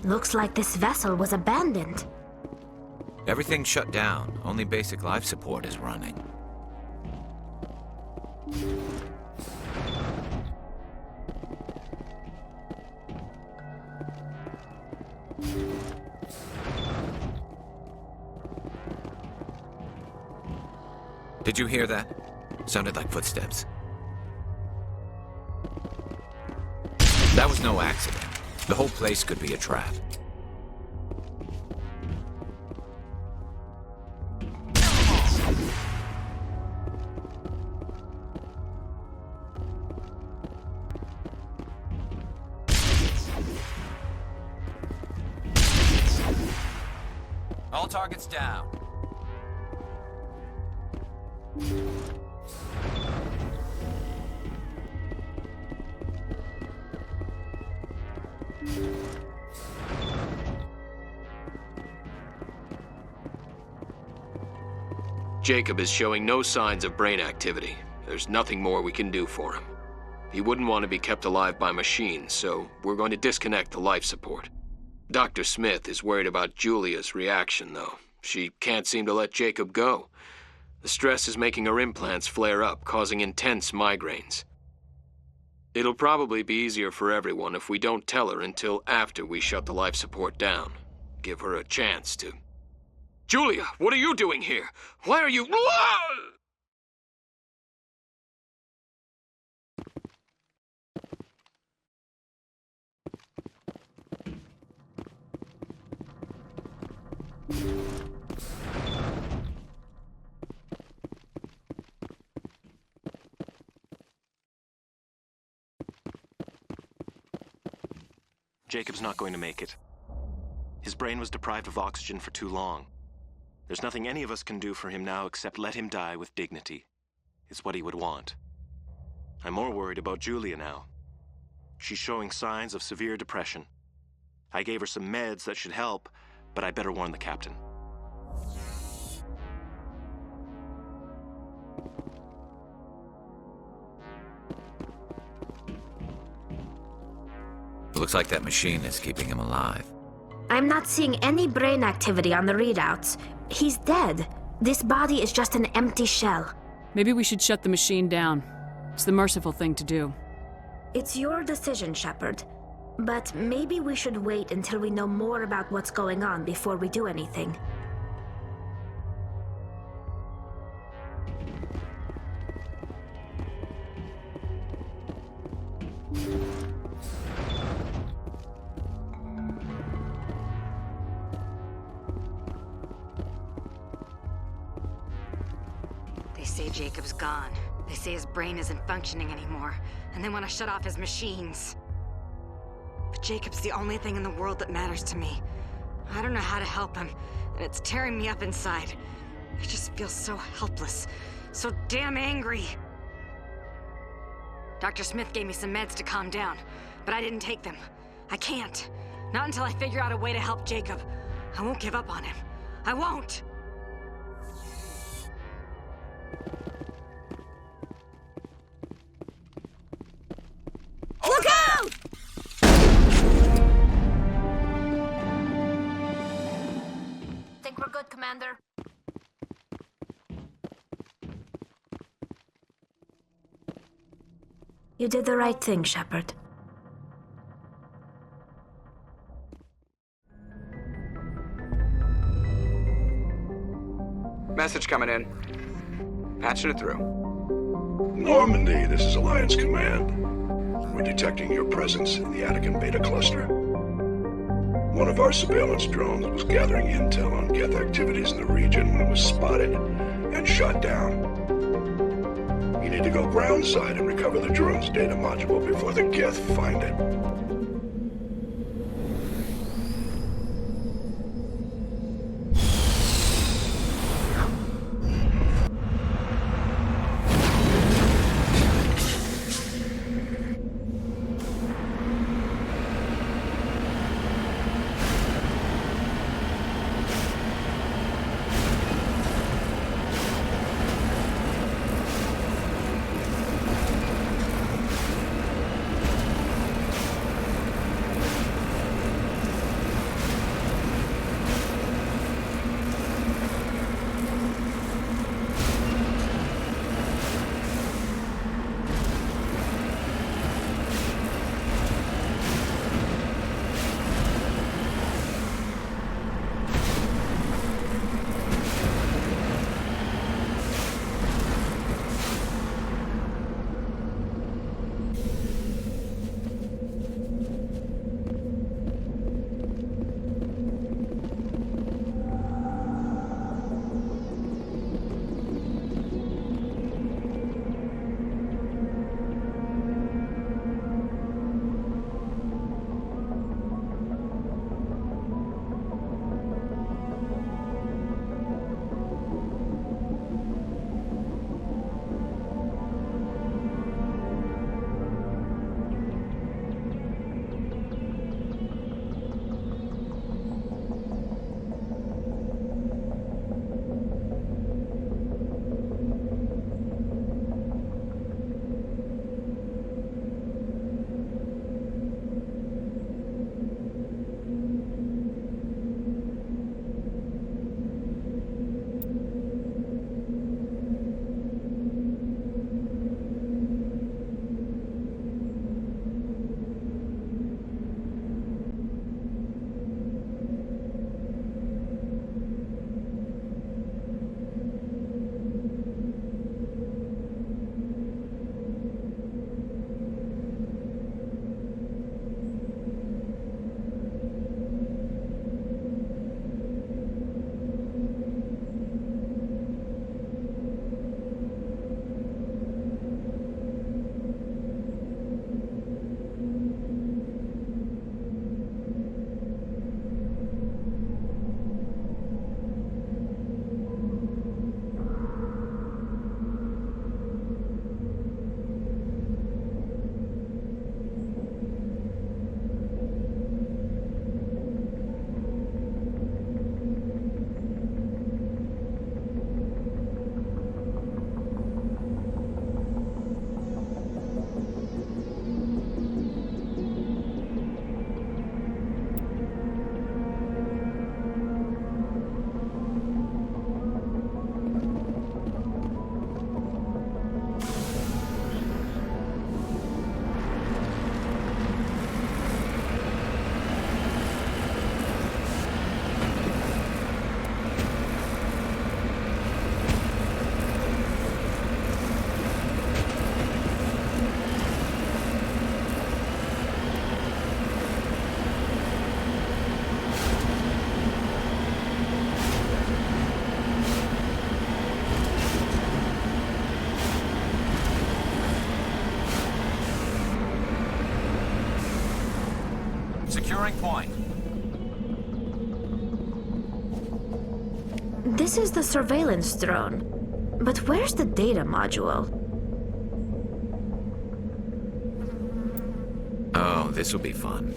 Looks like this vessel was abandoned. Everything's shut down. Only basic life support is running. Did you hear that? Sounded like footsteps. That was no accident. The whole place could be a trap. All targets down. Jacob is showing no signs of brain activity. There's nothing more we can do for him. He wouldn't want to be kept alive by machines, so we're going to disconnect the life support. Dr. Smith is worried about Julia's reaction, though. She can't seem to let Jacob go. The stress is making her implants flare up, causing intense migraines. It'll probably be easier for everyone if we don't tell her until after we shut the life support down. Give her a chance to... Julia, what are you doing here? Why are you... Jacob's not going to make it. His brain was deprived of oxygen for too long. There's nothing any of us can do for him now except let him die with dignity. It's what he would want. I'm more worried about Julia now. She's showing signs of severe depression. I gave her some meds that should help, but I better warn the captain. Looks like that machine is keeping him alive. I'm not seeing any brain activity on the readouts. He's dead. This body is just an empty shell. Maybe we should shut the machine down. It's the merciful thing to do. It's your decision, Shepard. But maybe we should wait until we know more about what's going on before we do anything. They say Jacob's gone. They say his brain isn't functioning anymore, and they want to shut off his machines. But Jacob's the only thing in the world that matters to me. I don't know how to help him, and it's tearing me up inside. I just feel so helpless, so damn angry. Dr. Smith gave me some meds to calm down, but I didn't take them. I can't. Not until I figure out a way to help Jacob. I won't give up on him. I won't! Look out! Think we're good, Commander? You did the right thing, Shepard. Message coming in. Patching it through. Normandy, this is Alliance Command. We're detecting your presence in the Attican Beta Cluster. One of our surveillance drones was gathering intel on Geth activities in the region when it was spotted and shot down. You need to go groundside and recover the drone's data module before the Geth find it. Securing point. This is the surveillance drone. But where's the data module? Oh, this will be fun.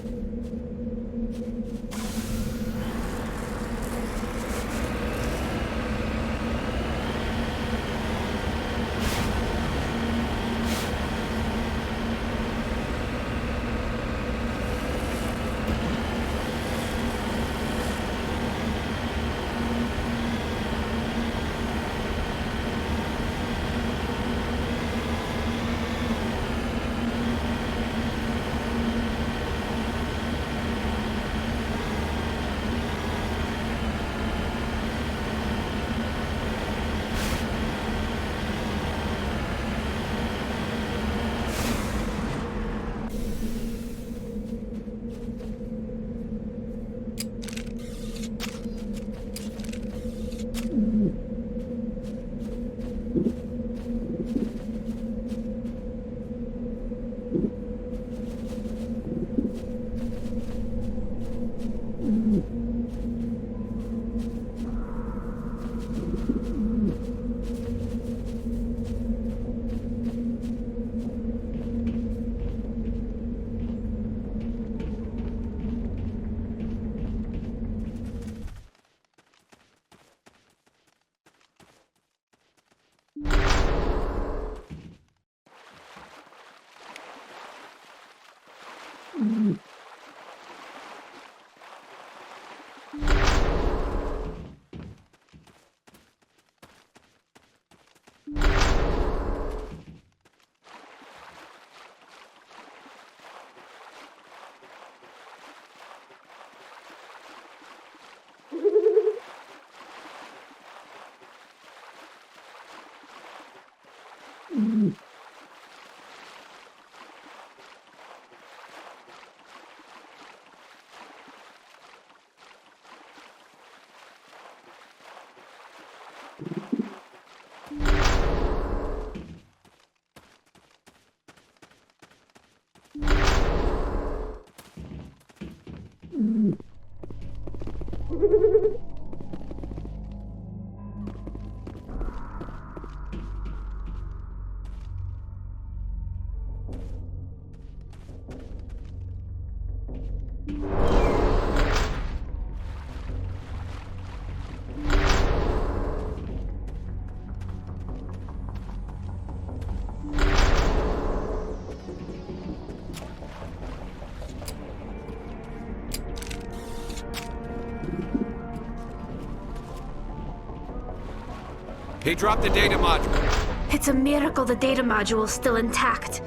He dropped the data module. It's a miracle the data module is still intact.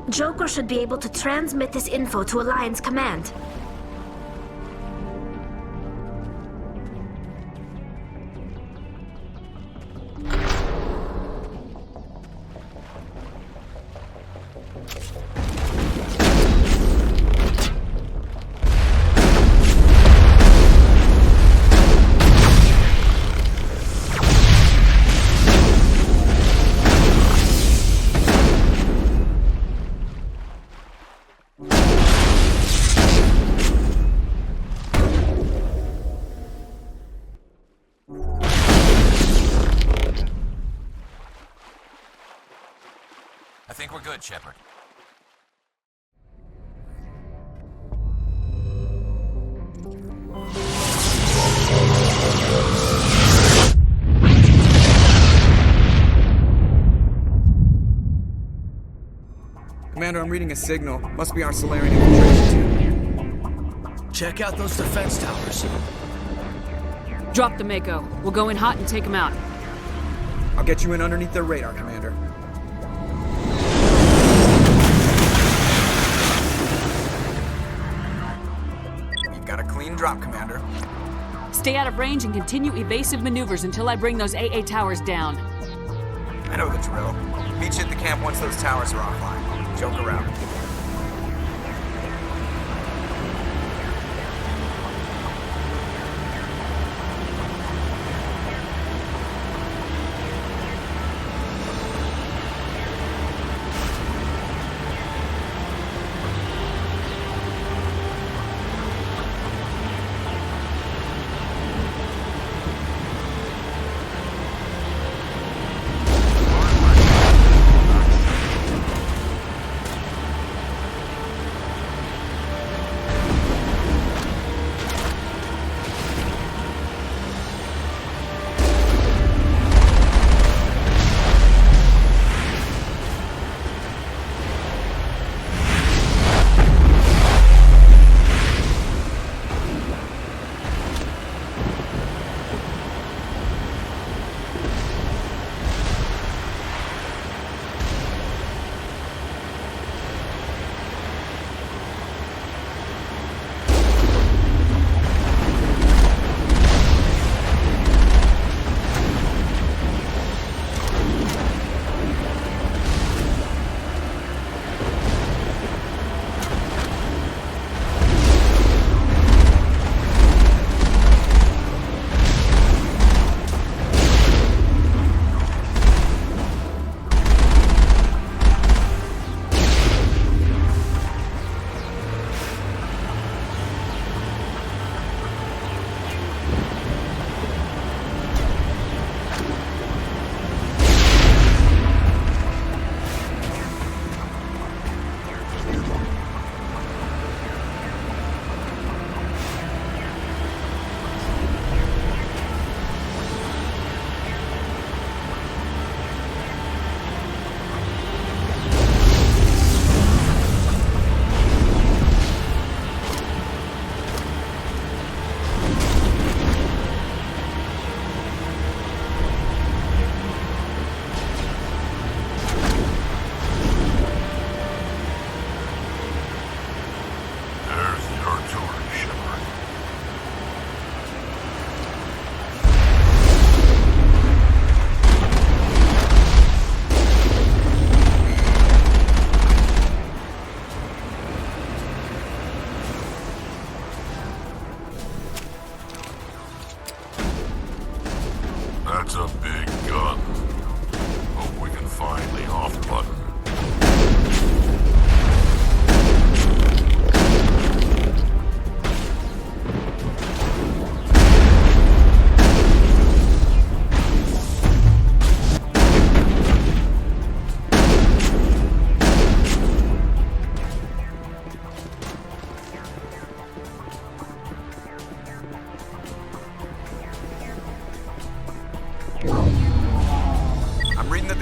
Joker should be able to transmit this info to Alliance Command. I think we're good, Shepard. Commander, I'm reading a signal. Must be our Solarian infiltration team. Check out those defense towers. Drop the Mako. We'll go in hot and take them out. I'll get you in underneath their radar, Commander. You've got a clean drop, Commander. Stay out of range and continue evasive maneuvers until I bring those AA towers down. I know the drill. Meet you at the camp once those towers are offline. Joker out.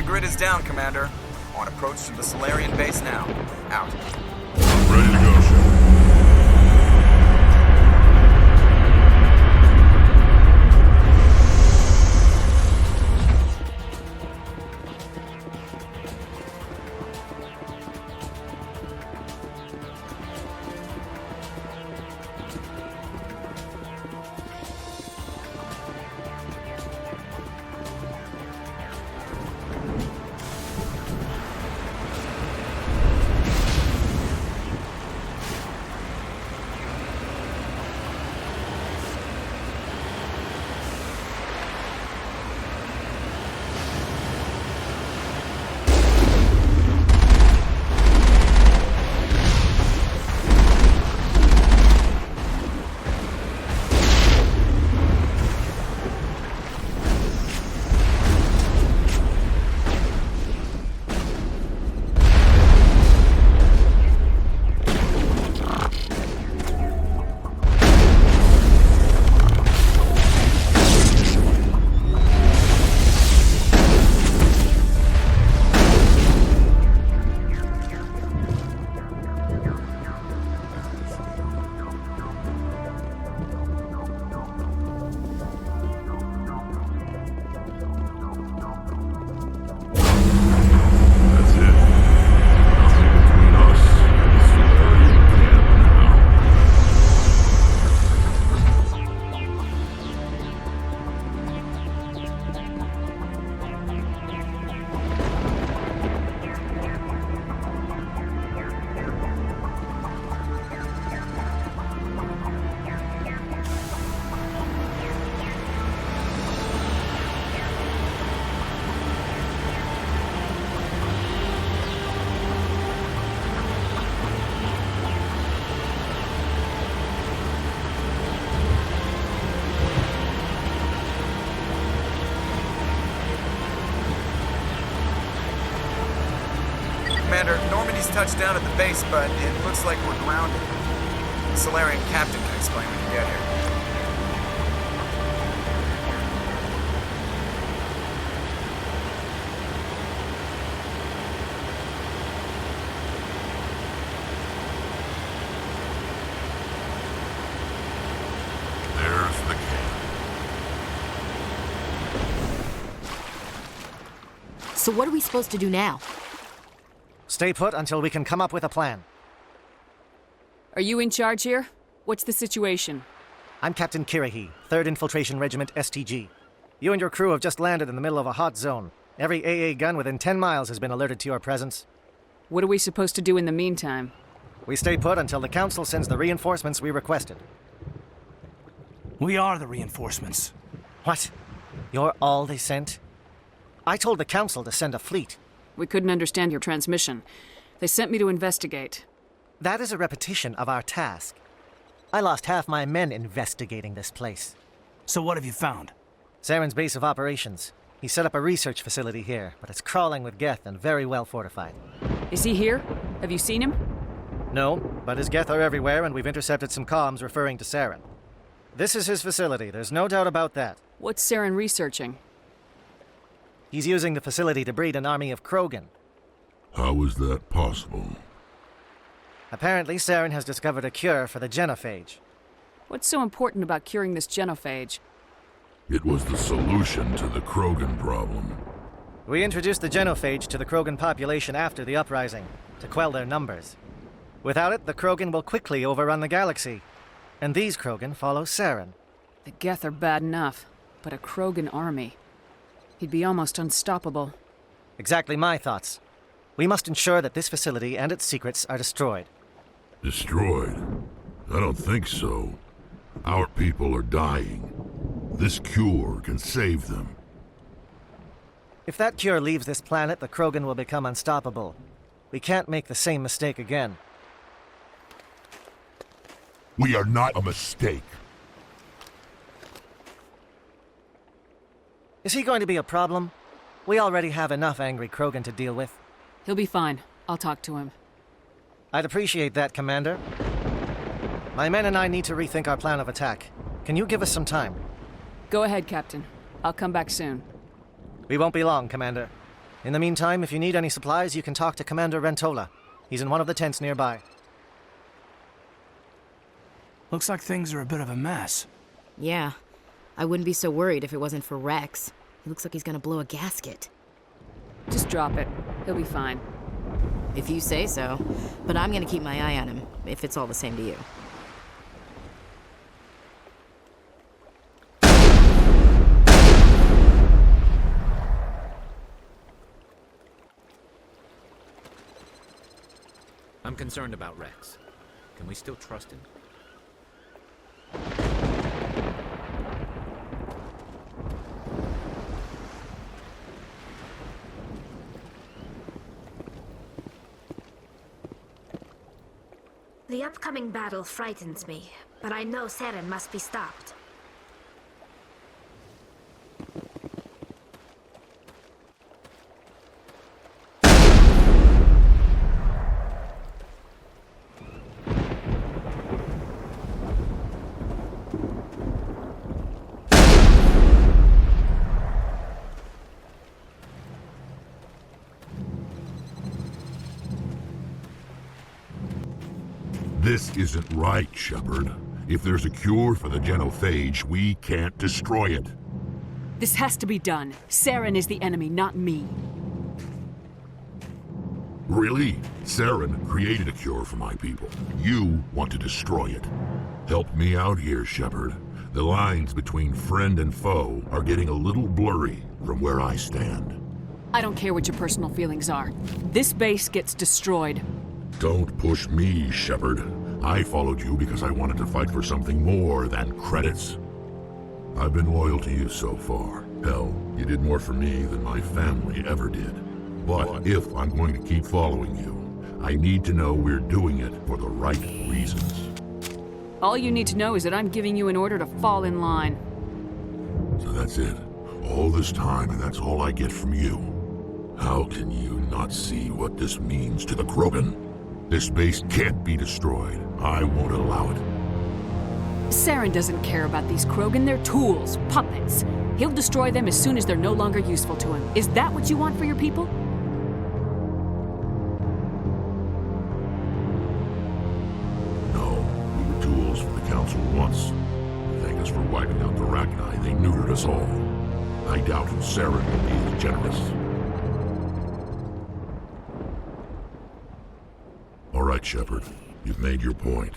grid is down, Commander. On approach to the Solarian base now. Out. Ready to go, Shepard. Commander, Normandy's touched down at the base, but it looks like we're grounded. The Solarian captain can explain when you get here. There's the camp. So what are we supposed to do now? Stay put until we can come up with a plan. Are you in charge here? What's the situation? I'm Captain Kirahi, 3rd Infiltration Regiment STG. You and your crew have just landed in the middle of a hot zone. Every AA gun within 10 miles has been alerted to your presence. What are we supposed to do in the meantime? We stay put until the Council sends the reinforcements we requested. We are the reinforcements. What? You're all they sent? I told the Council to send a fleet. We couldn't understand your transmission. They sent me to investigate. That is a repetition of our task. I lost half my men investigating this place. So what have you found? Saren's base of operations. He set up a research facility here, but it's crawling with Geth and very well fortified. Is he here? Have you seen him? No, but his Geth are everywhere, and we've intercepted some comms referring to Saren. This is his facility, there's no doubt about that. What's Saren researching? He's using the facility to breed an army of Krogan. How is that possible? Apparently, Saren has discovered a cure for the genophage. What's so important about curing this genophage? It was the solution to the Krogan problem. We introduced the genophage to the Krogan population after the uprising, to quell their numbers. Without it, the Krogan will quickly overrun the galaxy. And these Krogan follow Saren. The Geth are bad enough, but a Krogan army. He'd be almost unstoppable. Exactly my thoughts. We must ensure that this facility and its secrets are destroyed. Destroyed? I don't think so. Our people are dying. This cure can save them. If that cure leaves this planet, the Krogan will become unstoppable. We can't make the same mistake again. We are not a mistake. Is he going to be a problem? We already have enough angry Krogan to deal with. He'll be fine. I'll talk to him. I'd appreciate that, Commander. My men and I need to rethink our plan of attack. Can you give us some time? Go ahead, Captain. I'll come back soon. We won't be long, Commander. In the meantime, if you need any supplies, you can talk to Commander Rentola. He's in one of the tents nearby. Looks like things are a bit of a mess. Yeah. I wouldn't be so worried if it wasn't for Rex. He looks like he's gonna blow a gasket. Just drop it. He'll be fine. If you say so. But I'm gonna keep my eye on him, if it's all the same to you. I'm concerned about Rex. Can we still trust him? The upcoming battle frightens me, but I know Saren must be stopped. This isn't right, Shepard. If there's a cure for the genophage, we can't destroy it. This has to be done. Saren is the enemy, not me. Really? Saren created a cure for my people. You want to destroy it. Help me out here, Shepard. The lines between friend and foe are getting a little blurry from where I stand. I don't care what your personal feelings are. This base gets destroyed. Don't push me, Shepard. I followed you because I wanted to fight for something more than credits. I've been loyal to you so far. Hell, you did more for me than my family ever did. But if I'm going to keep following you, I need to know we're doing it for the right reasons. All you need to know is that I'm giving you an order to fall in line. So that's it. All this time, and that's all I get from you. How can you not see what this means to the Krogan? This base can't be destroyed. I won't allow it. Saren doesn't care about these Krogan. They're tools, puppets. He'll destroy them as soon as they're no longer useful to him. Is that what you want for your people? No, we were tools for the Council once. They thank us for wiping out the Rachni. They neutered us all. I doubt Saren will be as generous. All right, Shepard. You've made your point.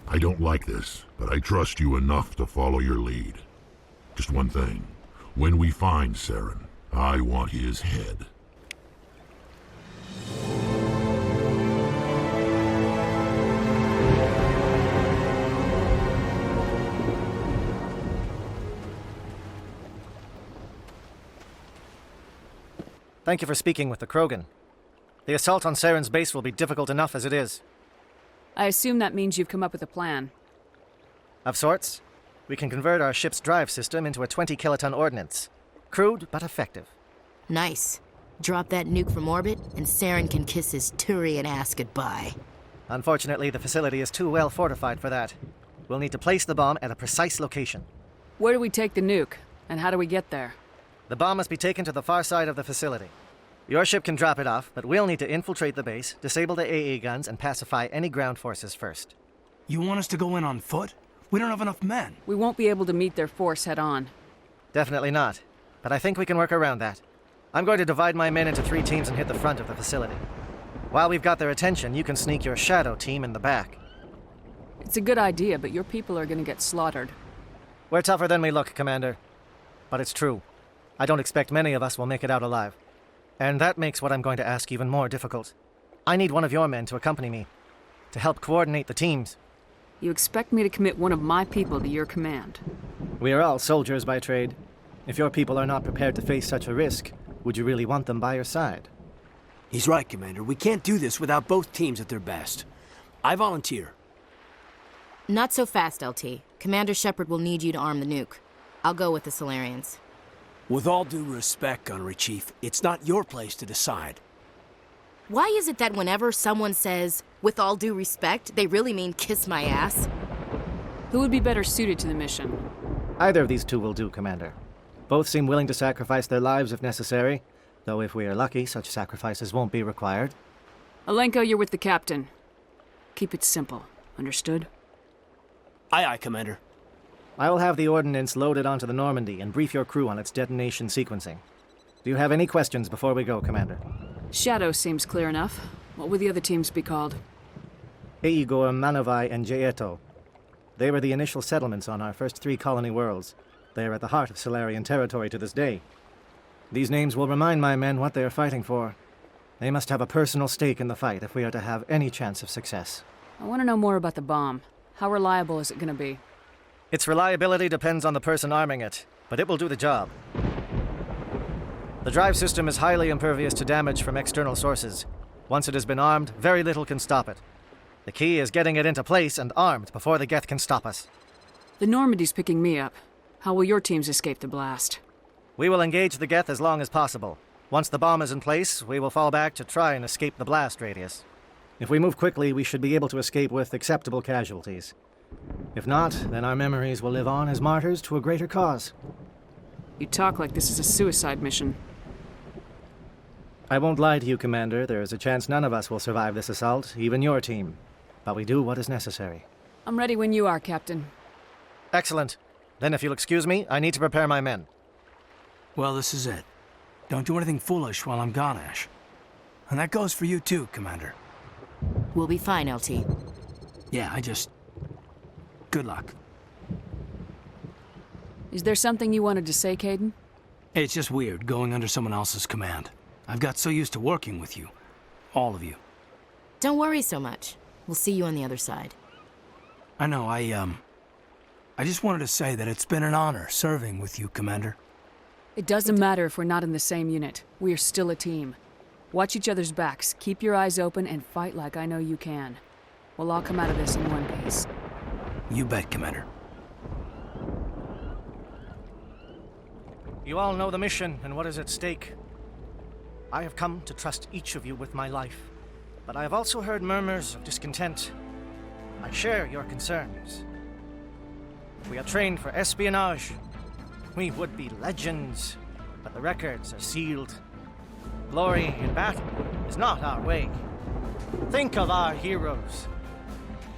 I don't like this, but I trust you enough to follow your lead. Just one thing. When we find Saren, I want his head. Thank you for speaking with the Krogan. The assault on Saren's base will be difficult enough as it is. I assume that means you've come up with a plan. Of sorts. We can convert our ship's drive system into a 20-kiloton ordnance. Crude, but effective. Nice. Drop that nuke from orbit, and Saren can kiss his Turian ass goodbye. Unfortunately, the facility is too well fortified for that. We'll need to place the bomb at a precise location. Where do we take the nuke, and how do we get there? The bomb must be taken to the far side of the facility. Your ship can drop it off, but we'll need to infiltrate the base, disable the AA guns, and pacify any ground forces first. You want us to go in on foot? We don't have enough men. We won't be able to meet their force head-on. Definitely not, but I think we can work around that. I'm going to divide my men into 3 teams and hit the front of the facility. While we've got their attention, you can sneak your shadow team in the back. It's a good idea, but your people are going to get slaughtered. We're tougher than we look, Commander. But it's true. I don't expect many of us will make it out alive. And that makes what I'm going to ask even more difficult. I need one of your men to accompany me, to help coordinate the teams. You expect me to commit one of my people to your command? We are all soldiers by trade. If your people are not prepared to face such a risk, would you really want them by your side? He's right, Commander. We can't do this without both teams at their best. I volunteer. Not so fast, LT. Commander Shepard will need you to arm the nuke. I'll go with the Solarians. With all due respect, Gunnery Chief, it's not your place to decide. Why is it that whenever someone says, with all due respect, they really mean kiss my ass? Who would be better suited to the mission? Either of these two will do, Commander. Both seem willing to sacrifice their lives if necessary, Though if we are lucky, such sacrifices won't be required. Alenko, you're with the captain. Keep it simple. Understood? Aye, aye, Commander. I will have the ordnance loaded onto the Normandy and brief your crew on its detonation sequencing. Do you have any questions before we go, Commander? Shadow seems clear enough. What would the other teams be called? Igor, Manovai, and Jaeto. They were the initial settlements on our first 3 colony worlds. They are at the heart of Solarian territory to this day. These names will remind my men what they are fighting for. They must have a personal stake in the fight if we are to have any chance of success. I want to know more about the bomb. How reliable is it going to be? Its reliability depends on the person arming it, but it will do the job. The drive system is highly impervious to damage from external sources. Once it has been armed, very little can stop it. The key is getting it into place and armed before the Geth can stop us. The Normandy's picking me up. How will your teams escape the blast? We will engage the Geth as long as possible. Once the bomb is in place, we will fall back to try and escape the blast radius. If we move quickly, we should be able to escape with acceptable casualties. If not, then our memories will live on as martyrs to a greater cause. You talk like this is a suicide mission. I won't lie to you, Commander. There is a chance none of us will survive this assault, even your team. But we do what is necessary. I'm ready when you are, Captain. Excellent. Then if you'll excuse me, I need to prepare my men. Well, this is it. Don't do anything foolish while I'm gone, Ash. And that goes for you too, Commander. We'll be fine, LT. Yeah, good luck. Is there something you wanted to say, Caden? It's just weird going under someone else's command. I've got so used to working with you. All of you. Don't worry so much. We'll see you on the other side. I know, I just wanted to say that it's been an honor serving with you, Commander. It doesn't matter if we're not in the same unit. We are still a team. Watch each other's backs, keep your eyes open, and fight like I know you can. We'll all come out of this in one piece. You bet, Commander. You all know the mission and what is at stake. I have come to trust each of you with my life, but I have also heard murmurs of discontent. I share your concerns. We are trained for espionage. We would be legends, but the records are sealed. Glory in battle is not our way. Think of our heroes.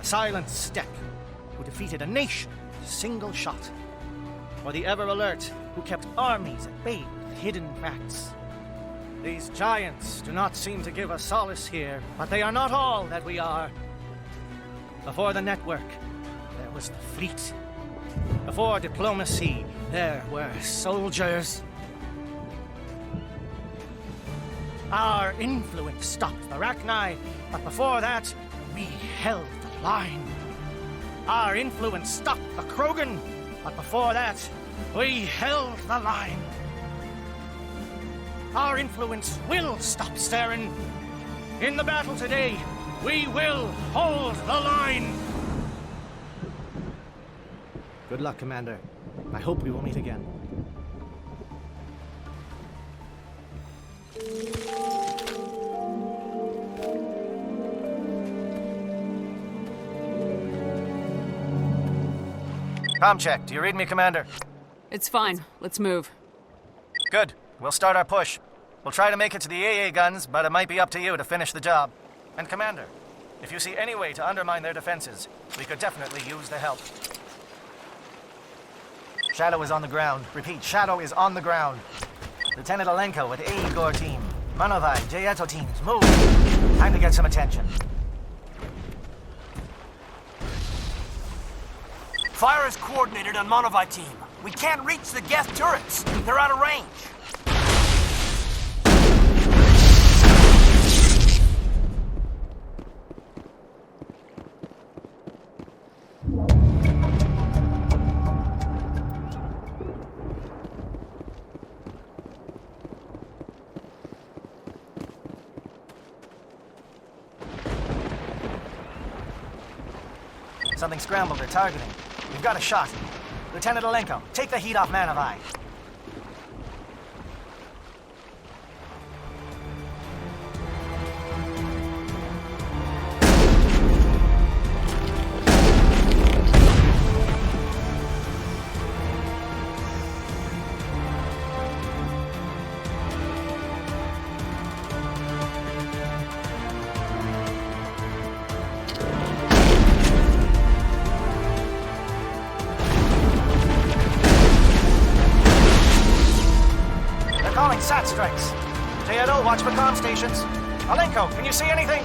A silent step who defeated a nation with a single shot. Or the ever-alert who kept armies at bay with hidden facts. These giants do not seem to give us solace here, but they are not all that we are. Before the network, there was the fleet. Before diplomacy, there were soldiers. Our influence stopped the Rachni, but before that, we held the line. Our influence stopped the Krogan, but before that, we held the line. Our influence will stop Saren. In the battle today, we will hold the line. Good luck, Commander. I hope we will meet again. Comm check. Do you read me, Commander? It's fine. Let's move. Good. We'll start our push. We'll try to make it to the AA guns, but it might be up to you to finish the job. And Commander, if you see any way to undermine their defenses, we could definitely use the help. Shadow is on the ground. Repeat, Shadow is on the ground. Lieutenant Alenko with Igor team. Manovai, Jaeto teams, move! Time to get some attention. Fire is coordinated on Monovai team. We can't reach the Geth turrets. They're out of range. Something scrambled. They're targeting. We've got a shot. Lieutenant Alenko, take the heat off Manovai. Reporting SAT strikes. JNO, watch for comm stations. Alenko, can you see anything?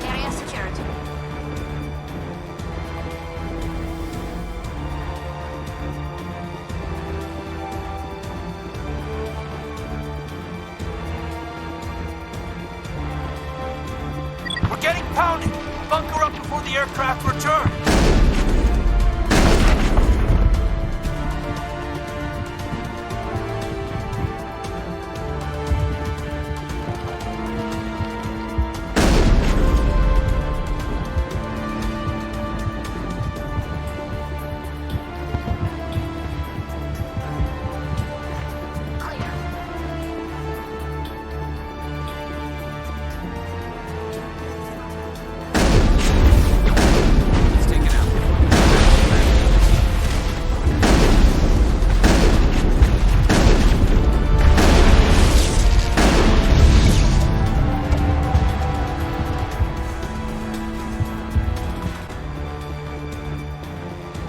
Area secured. We're getting pounded! Bunker up before the aircraft return! It's taken out.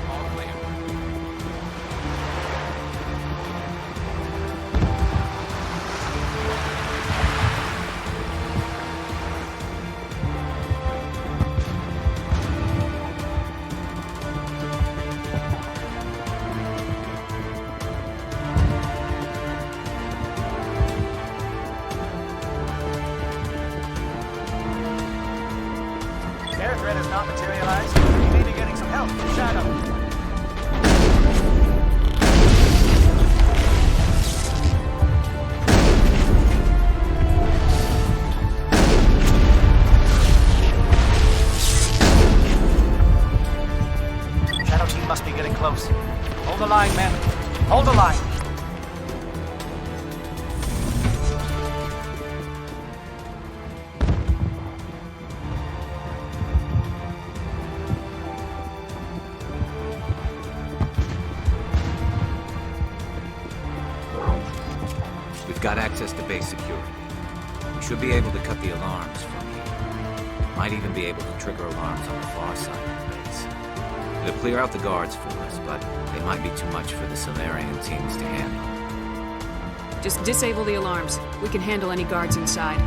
All clear. Air threat has not materialized. You may be getting some help from Shadow. Shadow team must be getting close. Hold the line, men. Hold the line. We've got access to base security. We should be able to cut the alarms from here. Might even be able to trigger alarms on the far side of the base. It'll clear out the guards for us, but they might be too much for the Solarian teams to handle. Just disable the alarms. We can handle any guards inside.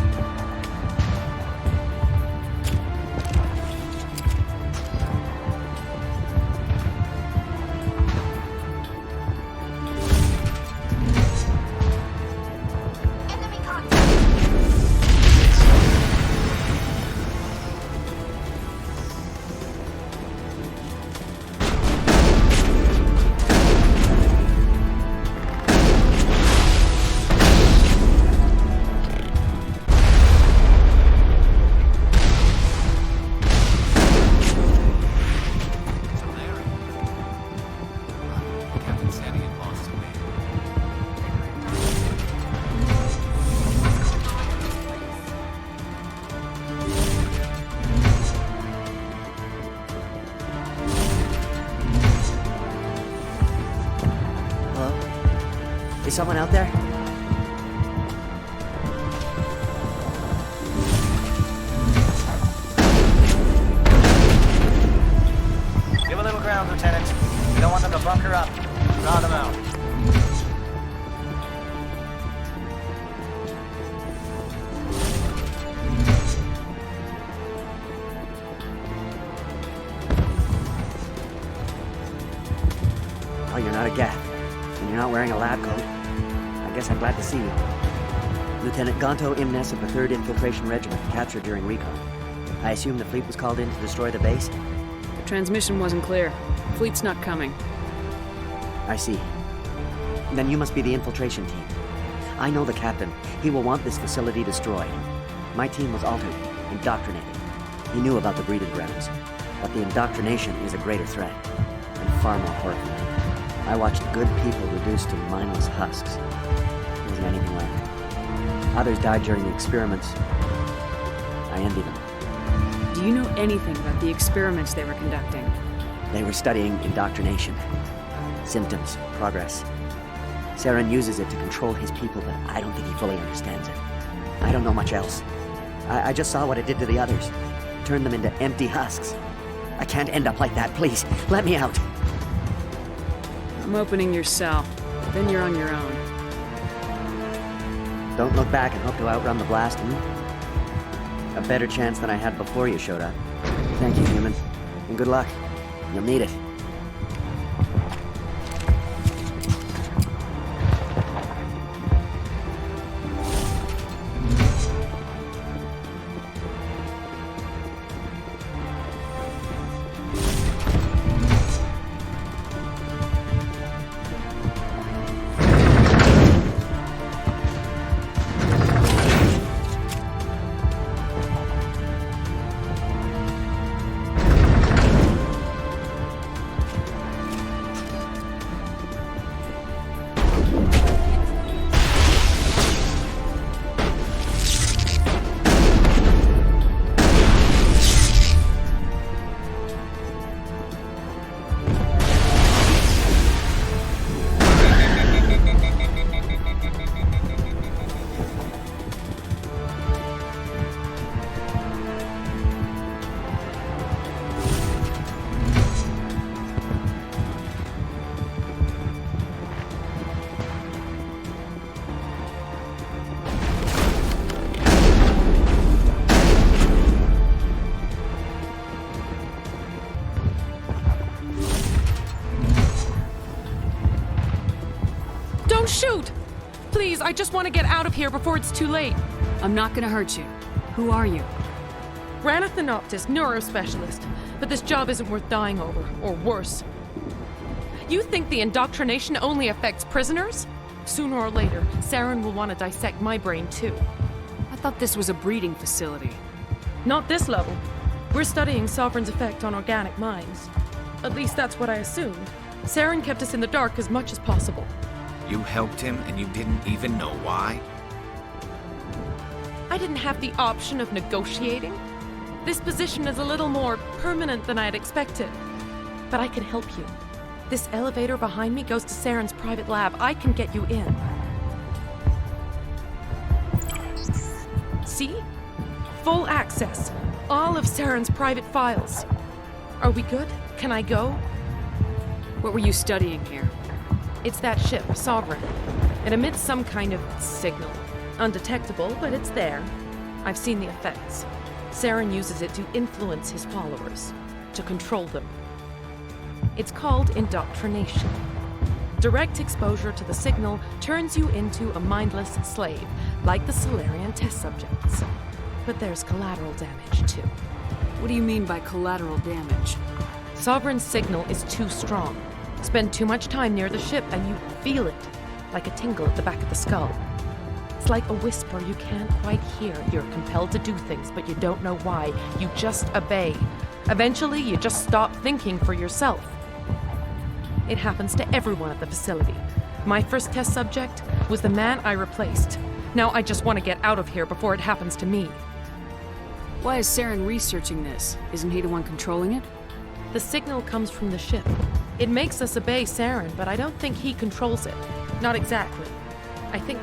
Enemy contact. Captain Sandy had lost a man. Hello? Is someone out there? Give a little ground, Lieutenant. We don't want them to bunker up. Draw them out. Oh, you're not a Gaff. And you're not wearing a lab coat. I guess I'm glad to see you. Lieutenant Gonto Imnes of the 3rd Infiltration Regiment, captured during recon. I assume the fleet was called in to destroy the base? The transmission wasn't clear. Fleet's not coming. I see. Then you must be the infiltration team. I know the captain. He will want this facility destroyed. My team was altered, indoctrinated. He knew about the breeding grounds. But the indoctrination is a greater threat, and far more horrifying. I watched good people reduced to mindless husks. There wasn't anything left. Others died during the experiments. I envy them. Do Do you know anything about the experiments they were conducting? They were studying indoctrination. Symptoms, progress. Saren uses it to control his people, but I don't think he fully understands it. I don't know much else. I just saw what it did to the others. Turned them into empty husks. I can't end up like that, please. Let me out. I'm opening your cell. Then you're on your own. Don't look back and hope to outrun the blast, A better chance than I had before you showed up. Thank you, human. And good luck. You'll need it. Shoot! Please, I just want to get out of here before it's too late. I'm not gonna hurt you. Who are you? Rana Synopsis, neurospecialist. But this job isn't worth dying over, or worse. You think the indoctrination only affects prisoners? Sooner or later, Saren will want to dissect my brain too. I thought this was a breeding facility. Not this level. We're studying Sovereign's effect on organic minds. At least that's what I assumed. Saren kept us in the dark as much as possible. You helped him and you didn't even know why? I didn't have the option of negotiating. This position is a little more permanent than I had expected. But I can help you. This elevator behind me goes to Saren's private lab. I can get you in. See? Full access. All of Saren's private files. Are we good? Can I go? What were you studying here? It's that ship, Sovereign. It emits some kind of signal. Undetectable, but it's there. I've seen the effects. Saren uses it to influence his followers, to control them. It's called indoctrination. Direct exposure to the signal turns you into a mindless slave, like the Solarian test subjects. But there's collateral damage, too. What do you mean by collateral damage? Sovereign's signal is too strong. Spend too much time near the ship and you feel it, like a tingle at the back of the skull. It's like a whisper you can't quite hear. You're compelled to do things, but you don't know why. You just obey. Eventually, you just stop thinking for yourself. It happens to everyone at the facility. My first test subject was the man I replaced. Now I just want to get out of here before it happens to me. Why is Saren researching this? Isn't he the one controlling it? The signal comes from the ship. It makes us obey Saren, but I don't think he controls it. Not exactly. I think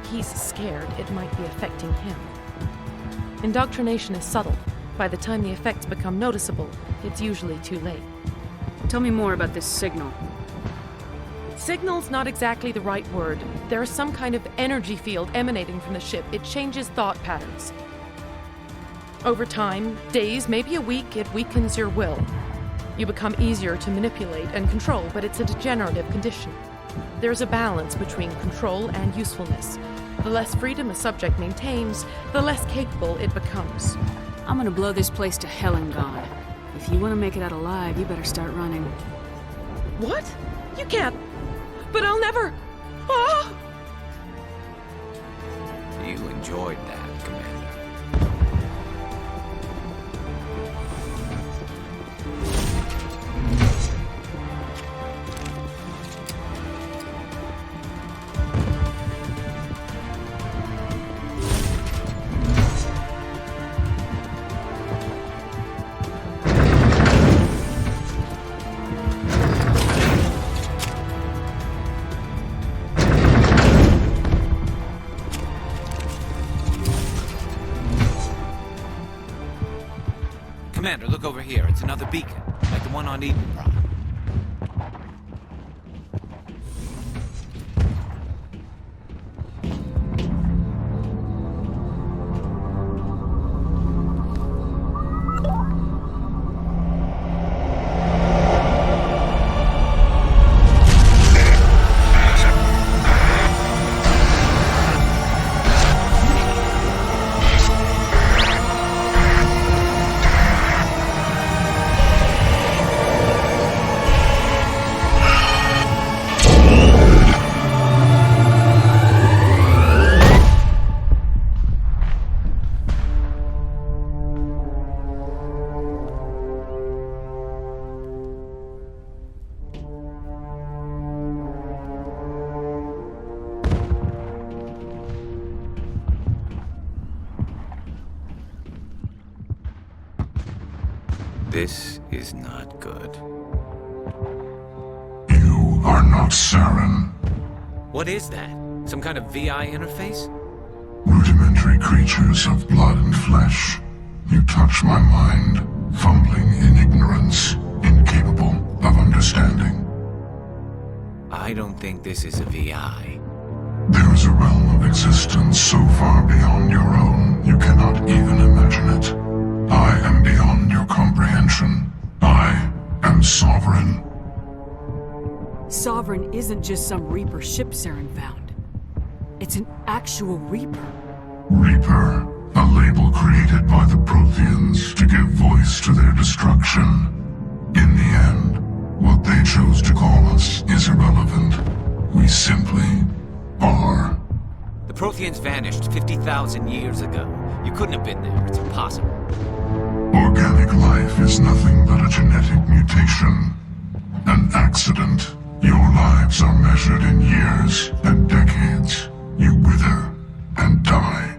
he's scared it might be affecting him. Indoctrination is subtle. By the time the effects become noticeable, it's usually too late. Tell me more about this signal. Signal's not exactly the right word. There is some kind of energy field emanating from the ship. It changes thought patterns. Over time, days, maybe a week, it weakens your will. You become easier to manipulate and control, but it's a degenerative condition. There's a balance between control and usefulness. The less freedom a subject maintains, the less capable it becomes. I'm gonna blow this place to hell and gone. If you want to make it out alive, you better start running. What? You can't. But I'll never. Ah! You enjoyed that, Commander. Commander, look over here. It's another beacon, like the one on Eden Prime. This is not good. You are not Saren. What is that? Some kind of VI interface? Rudimentary creatures of blood and flesh. You touch my mind, fumbling in ignorance, incapable of understanding. I don't think this is a VI. There is a realm of existence so far beyond your own, you cannot even imagine it. I am beyond your comprehension. I am sovereign. Sovereign isn't just some Reaper ship Saren found. It's an actual Reaper. Reaper, a label created by the Protheans to give voice to their destruction. In the end, what they chose to call us is irrelevant. We simply are. The Protheans vanished 50,000 years ago. You couldn't have been there. It's impossible. Organic life is nothing but a genetic mutation. An accident. Your lives are measured in years and decades. You wither and die.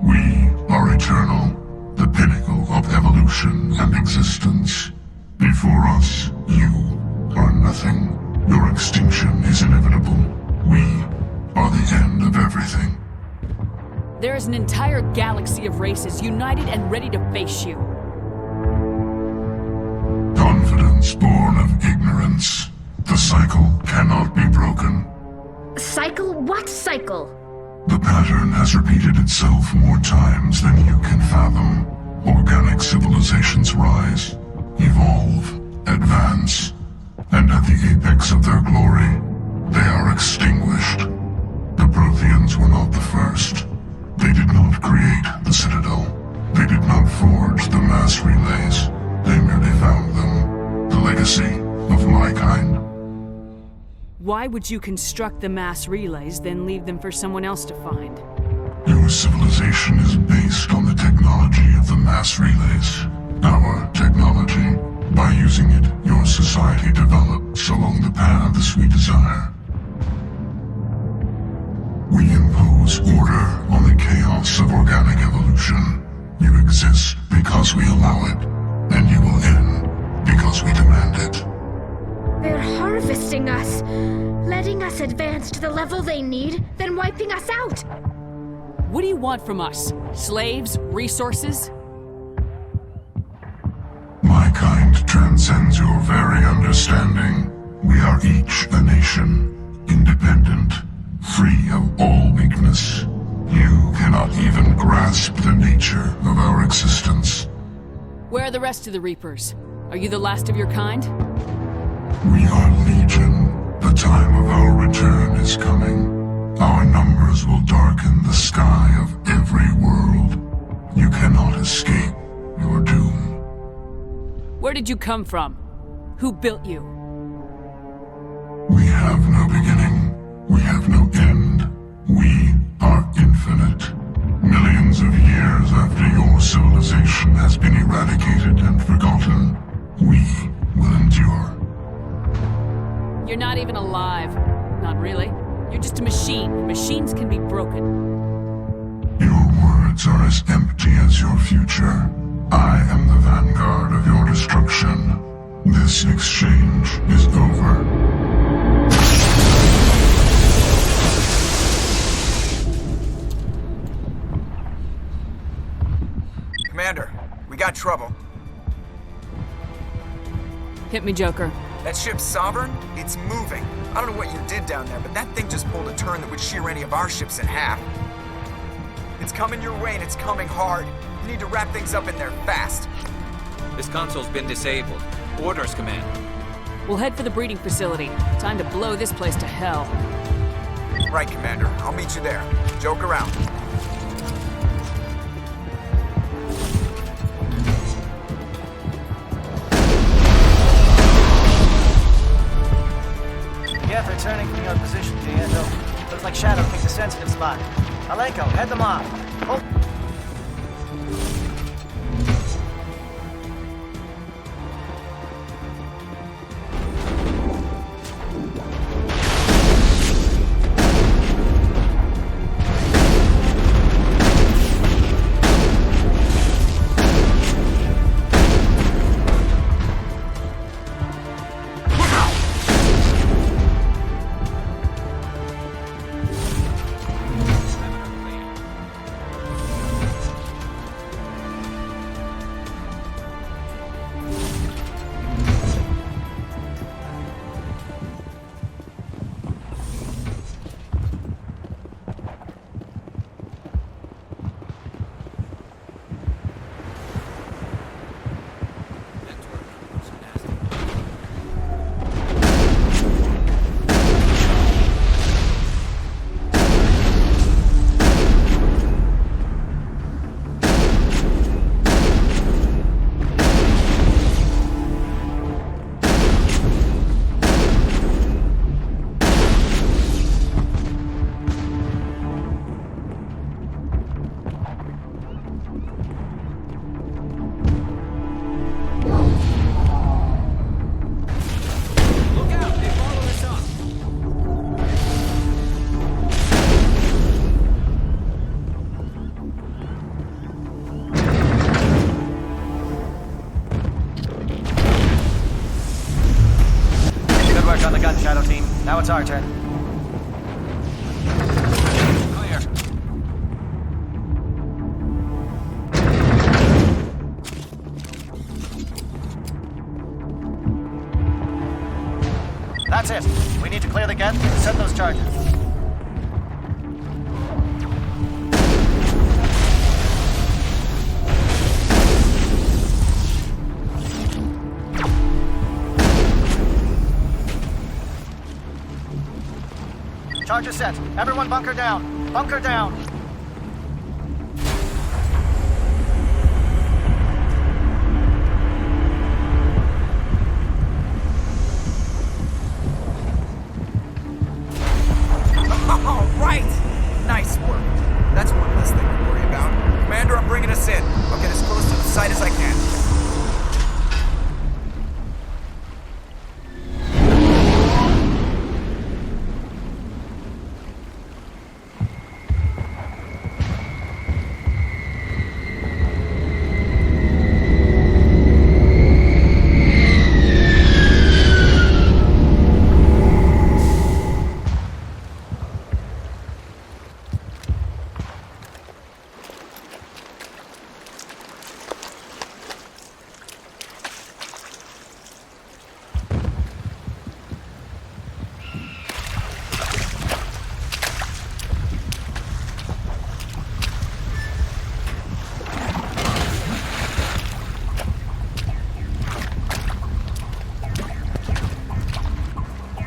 We are eternal, the pinnacle of evolution and existence. Before us, you are nothing. Your extinction is inevitable. We are the end of everything. There is an entire galaxy of races united and ready to face you. Confidence born of ignorance. The cycle cannot be broken. Cycle? What cycle? The pattern has repeated itself more times than you can fathom. Organic civilizations rise, evolve, advance, and at the apex of their glory, they are extinguished. The Protheans were not the first. They did not create the Citadel. They did not forge the mass relays. They merely found them. The legacy of my kind. Why would you construct the mass relays, then leave them for someone else to find? Your civilization is based on the technology of the mass relays. Our technology. By using it, your society develops along the paths we desire. We impose order on the chaos of organic evolution. You exist because we allow it, and you will end because we demand it. They're harvesting us, letting us advance to the level they need, then wiping us out. What do you want from us? Slaves? Resources? My kind transcends your very understanding. We are each a nation, independent, free of all weakness. You cannot even grasp the nature of our existence. Where are the rest of the Reapers? Are you the last of your kind? We are legion. The time of our return is coming. Our numbers will darken the sky of every world. You cannot escape your doom. Where did you come from? Who built you? We have no beginning. We have no end. We are infinite. Millions of years after your civilization has been eradicated and forgotten, we will endure. You're not even alive. Not really. You're just a machine. Machines can be broken. Your words are as empty as your future. I am the vanguard of your destruction. This exchange is over. Commander, we We got trouble. Hit me, Joker. That ship's Sovereign? It's moving. I don't know what you did down there, but that thing just pulled a turn that would shear any of our ships in half. It's coming your way, and it's coming hard. You need to wrap things up in there fast. This console's been disabled. Orders, Commander. We'll head for the breeding facility. Time to blow this place to hell. Right, Commander. I'll meet you there. Joker out. Geth returning from your position, Commander. Looks like Shadow picked a sensitive spot. Alenko, head them off. Oh. On the gun, Shadow Team. Now it's our turn. Clear. That's it. We need to clear the Geth and set those charges. Charges set. Everyone bunker down. Bunker down. All right! Nice work. That's one less thing to worry about. Commander, I'm bringing us in. I'll get as close to the site as I can.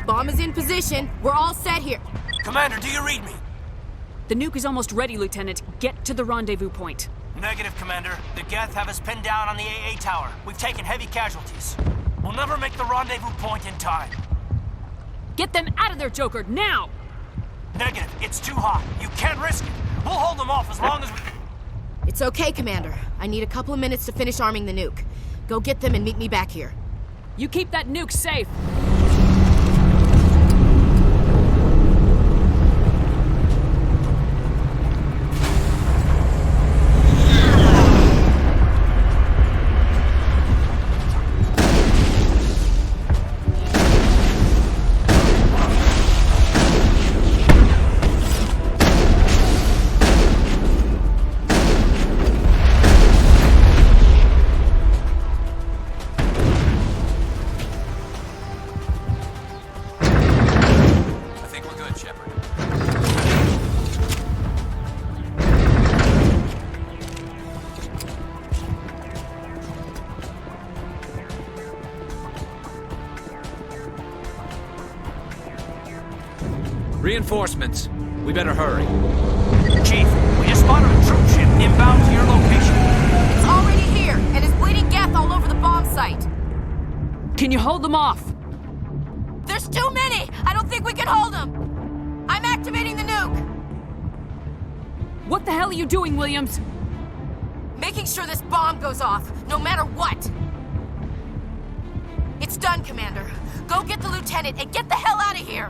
Bomb is in position. We're all set here. Commander, do you read me? The nuke is almost ready, Lieutenant. Get to the rendezvous point. Negative, Commander. The Geth have us pinned down on the AA tower. We've taken heavy casualties. We'll never make the rendezvous point in time. Get them out of there, Joker, now! Negative. It's too hot. You can't risk it. We'll hold them off as long as we... It's okay, Commander. I need a couple of minutes to finish arming the nuke. Go get them and meet me back here. You keep that nuke safe. Reinforcements. We better hurry. Chief, we just spotted a troop ship inbound to your location. It's already here, and is bleeding Geth all over the bomb site. Can you hold them off? There's too many! I don't think we can hold them! I'm activating the nuke! What the hell are you doing, Williams? Making sure this bomb goes off, no matter what! It's done, Commander. Go get the lieutenant and get the hell out of here!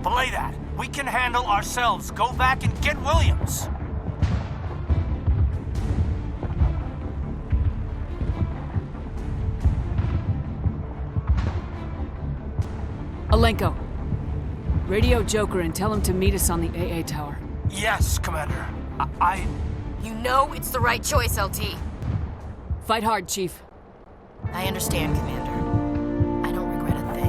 Belay that. We can handle ourselves. Go back and get Williams. Alenko, radio Joker and tell him to meet us on the AA tower. Yes, Commander. You know it's the right choice, LT. Fight hard, Chief. I understand, Commander. I don't regret a thing.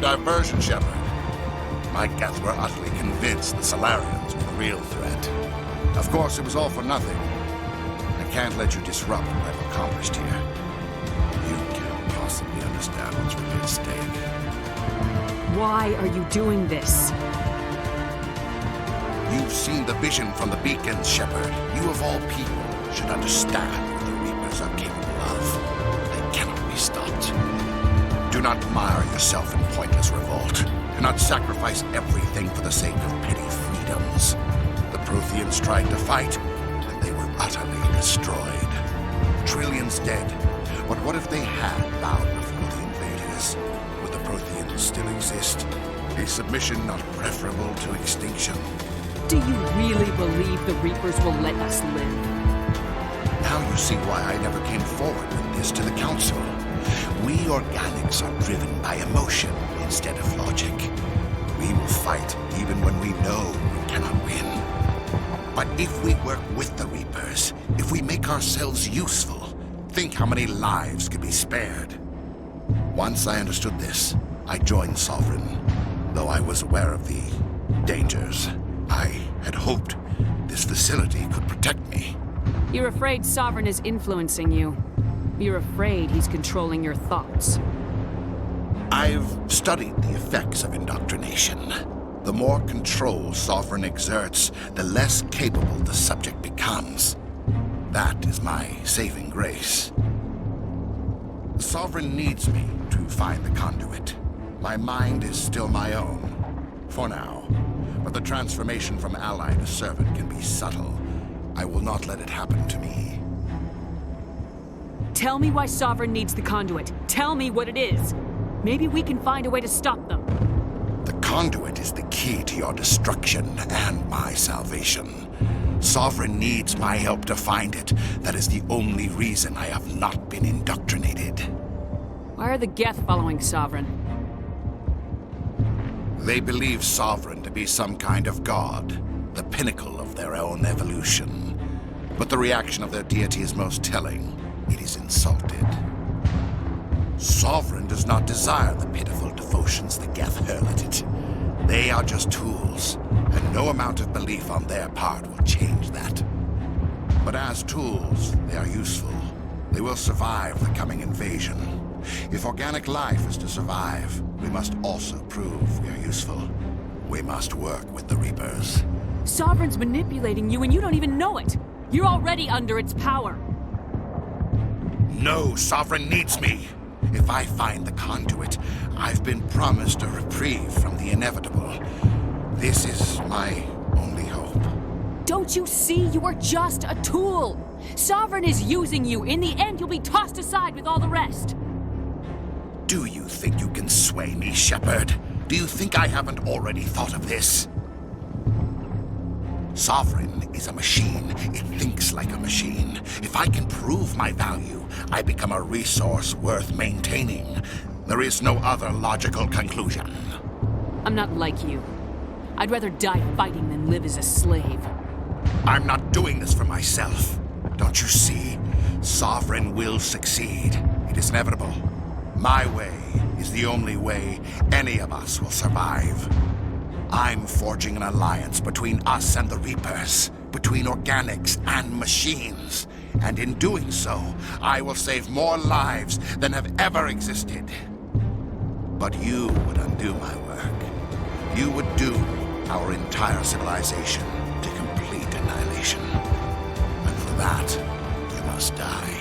Diversion, Shepard. My Geth were utterly convinced the Solarians were the real threat. Of course, it was all for nothing. I can't let you disrupt what I've accomplished here. You can't possibly understand what's really at stake. Why are you doing this? You've seen the vision from the beacons, Shepard. You of all people should understand what the Reapers are capable of. They cannot be stopped. Do not mire yourself in pointless revolt. Do not sacrifice everything for the sake of petty freedoms. The Protheans tried to fight, and they were utterly destroyed. Trillions dead. But what if they had bowed before the invaders? Would the Protheans still exist? A submission not preferable to extinction? Do you really believe the Reapers will let us live? Now you see why I never came forward with this to the Council. We organics are driven by emotion instead of logic. We will fight even when we know we cannot win. But if we work with the Reapers, if we make ourselves useful, think how many lives could be spared. Once I understood this, I joined Sovereign, though I was aware of the dangers. I had hoped this facility could protect me. You're afraid Sovereign is influencing you. You're afraid he's controlling your thoughts. I've studied the effects of indoctrination. The more control Sovereign exerts, the less capable the subject becomes. That is my saving grace. Sovereign needs me to find the conduit. My mind is still my own, for now. But the transformation from ally to servant can be subtle. I will not let it happen to me. Tell me why Sovereign needs the conduit. Tell me what it is. Maybe we can find a way to stop them. The conduit is the key to your destruction and my salvation. Sovereign needs my help to find it. That is the only reason I have not been indoctrinated. Why are the Geth following Sovereign? They believe Sovereign to be some kind of god, the pinnacle of their own evolution. But the reaction of their deity is most telling. It is insulted. Sovereign does not desire the pitiful devotions the Geth hurl at it. They are just tools, and no amount of belief on their part will change that. But as tools, they are useful. They will survive the coming invasion. If organic life is to survive, we must also prove we are useful. We must work with the Reapers. Sovereign's manipulating you and you don't even know it. You're already under its power. No, Sovereign needs me. If I find the conduit, I've been promised a reprieve from the inevitable. This is my only hope. Don't you see? You are just a tool. Sovereign is using you. In the end, you'll be tossed aside with all the rest. Do you think you can sway me, Shepard? Do you think I haven't already thought of this? Sovereign is a machine. It thinks like a machine. If I can prove my value, I become a resource worth maintaining. There is no other logical conclusion. I'm not like you. I'd rather die fighting than live as a slave. I'm not doing this for myself. Don't you see? Sovereign will succeed. It is inevitable. My way is the only way any of us will survive. I'm forging an alliance between us and the Reapers, between organics and machines. And in doing so, I will save more lives than have ever existed. But you would undo my work. You would doom our entire civilization to complete annihilation. And for that, you must die.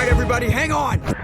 Everybody, hang on!